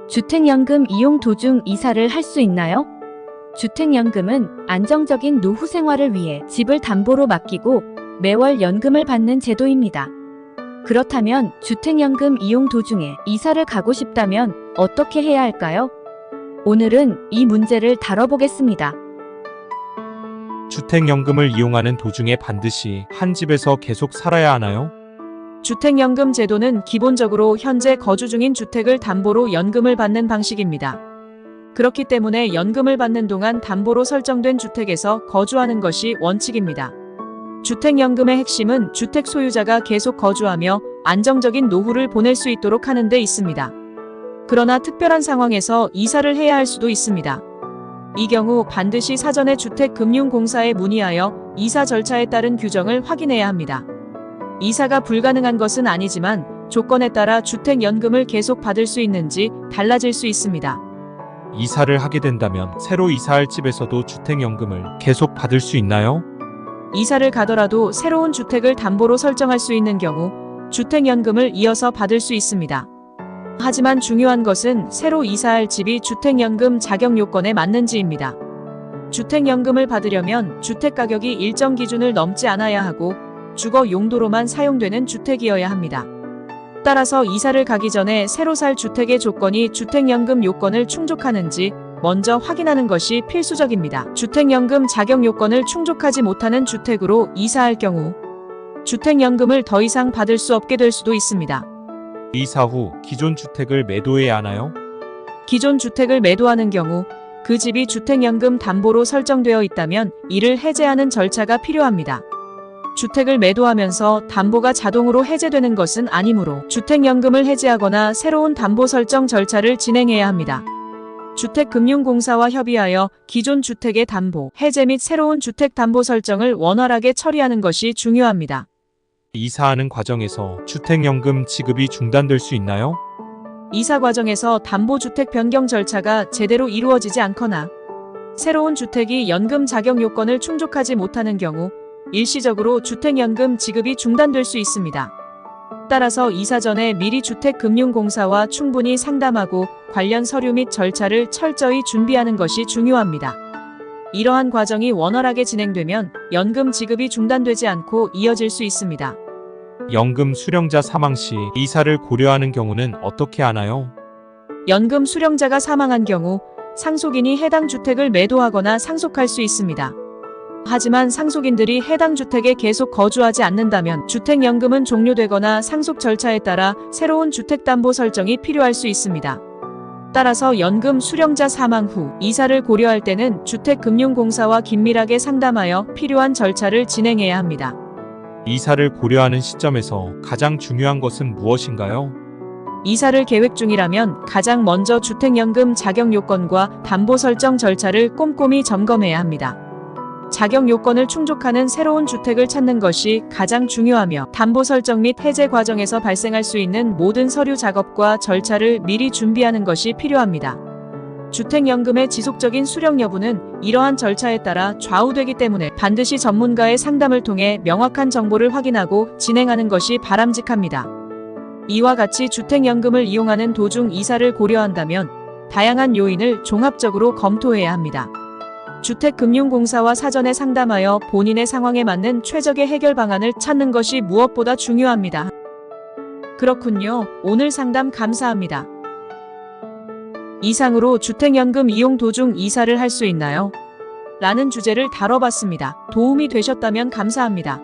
주택연금 이용 도중 이사를 할 수 있나요? 주택연금은 안정적인 노후 생활을 위해 집을 담보로 맡기고 매월 연금을 받는 제도입니다. 그렇다면 주택연금 이용 도중에 이사를 가고 싶다면 어떻게 해야 할까요? 오늘은 이 문제를 다뤄보겠습니다. 주택연금을 이용하는 도중에 반드시 한 집에서 계속 살아야 하나요? 주택연금 제도는 기본적으로 현재 거주 중인 주택을 담보로 연금을 받는 방식입니다. 그렇기 때문에 연금을 받는 동안 담보로 설정된 주택에서 거주하는 것이 원칙입니다. 주택연금의 핵심은 주택 소유자가 계속 거주하며 안정적인 노후를 보낼 수 있도록 하는 데 있습니다. 그러나 특별한 상황에서 이사를 해야 할 수도 있습니다. 이 경우 반드시 사전에 주택금융공사에 문의하여 이사 절차에 따른 규정을 확인해야 합니다. 이사가 불가능한 것은 아니지만 조건에 따라 주택연금을 계속 받을 수 있는지 달라질 수 있습니다. 이사를 하게 된다면 새로 이사할 집에서도 주택연금을 계속 받을 수 있나요? 이사를 가더라도 새로운 주택을 담보로 설정할 수 있는 경우 주택연금을 이어서 받을 수 있습니다. 하지만 중요한 것은 새로 이사할 집이 주택연금 자격 요건에 맞는지입니다. 주택연금을 받으려면 주택가격이 일정 기준을 넘지 않아야 하고 주거 용도로만 사용되는 주택이어야 합니다. 따라서 이사를 가기 전에 새로 살 주택의 조건이 주택연금 요건을 충족하는지 먼저 확인하는 것이 필수적입니다. 주택연금 자격 요건을 충족하지 못하는 주택으로 이사할 경우 주택연금을 더 이상 받을 수 없게 될 수도 있습니다. 이사 후 기존 주택을 매도해야 하나요? 기존 주택을 매도하는 경우 그 집이 주택연금 담보로 설정되어 있다면 이를 해제하는 절차가 필요합니다. 주택을 매도하면서 담보가 자동으로 해제되는 것은 아니므로 주택연금을 해지하거나 새로운 담보 설정 절차를 진행해야 합니다. 주택금융공사와 협의하여 기존 주택의 담보, 해제 및 새로운 주택 담보 설정을 원활하게 처리하는 것이 중요합니다. 이사하는 과정에서 주택연금 지급이 중단될 수 있나요? 이사 과정에서 담보주택 변경 절차가 제대로 이루어지지 않거나 새로운 주택이 연금 자격 요건을 충족하지 못하는 경우 일시적으로 주택연금 지급이 중단될 수 있습니다. 따라서 이사 전에 미리 주택금융공사와 충분히 상담하고 관련 서류 및 절차를 철저히 준비하는 것이 중요합니다. 이러한 과정이 원활하게 진행되면 연금 지급이 중단되지 않고 이어질 수 있습니다. 연금 수령자 사망 시 이사를 고려하는 경우는 어떻게 하나요? 연금 수령자가 사망한 경우 상속인이 해당 주택을 매도하거나 상속할 수 있습니다. 하지만 상속인들이 해당 주택에 계속 거주하지 않는다면 주택연금은 종료되거나 상속 절차에 따라 새로운 주택담보 설정이 필요할 수 있습니다. 따라서 연금 수령자 사망 후 이사를 고려할 때는 주택금융공사와 긴밀하게 상담하여 필요한 절차를 진행해야 합니다. 이사를 고려하는 시점에서 가장 중요한 것은 무엇인가요? 이사를 계획 중이라면 가장 먼저 주택연금 자격 요건과 담보 설정 절차를 꼼꼼히 점검해야 합니다. 자격 요건을 충족하는 새로운 주택을 찾는 것이 가장 중요하며 담보 설정 및 해제 과정에서 발생할 수 있는 모든 서류 작업과 절차를 미리 준비하는 것이 필요합니다. 주택연금의 지속적인 수령 여부는 이러한 절차에 따라 좌우되기 때문에 반드시 전문가의 상담을 통해 명확한 정보를 확인하고 진행하는 것이 바람직합니다. 이와 같이 주택연금을 이용하는 도중 이사를 고려한다면 다양한 요인을 종합적으로 검토해야 합니다. 주택금융공사와 사전에 상담하여 본인의 상황에 맞는 최적의 해결 방안을 찾는 것이 무엇보다 중요합니다. 그렇군요. 오늘 상담 감사합니다. 이상으로 주택연금 이용 도중 이사를 할 수 있나요? 라는 주제를 다뤄봤습니다. 도움이 되셨다면 감사합니다.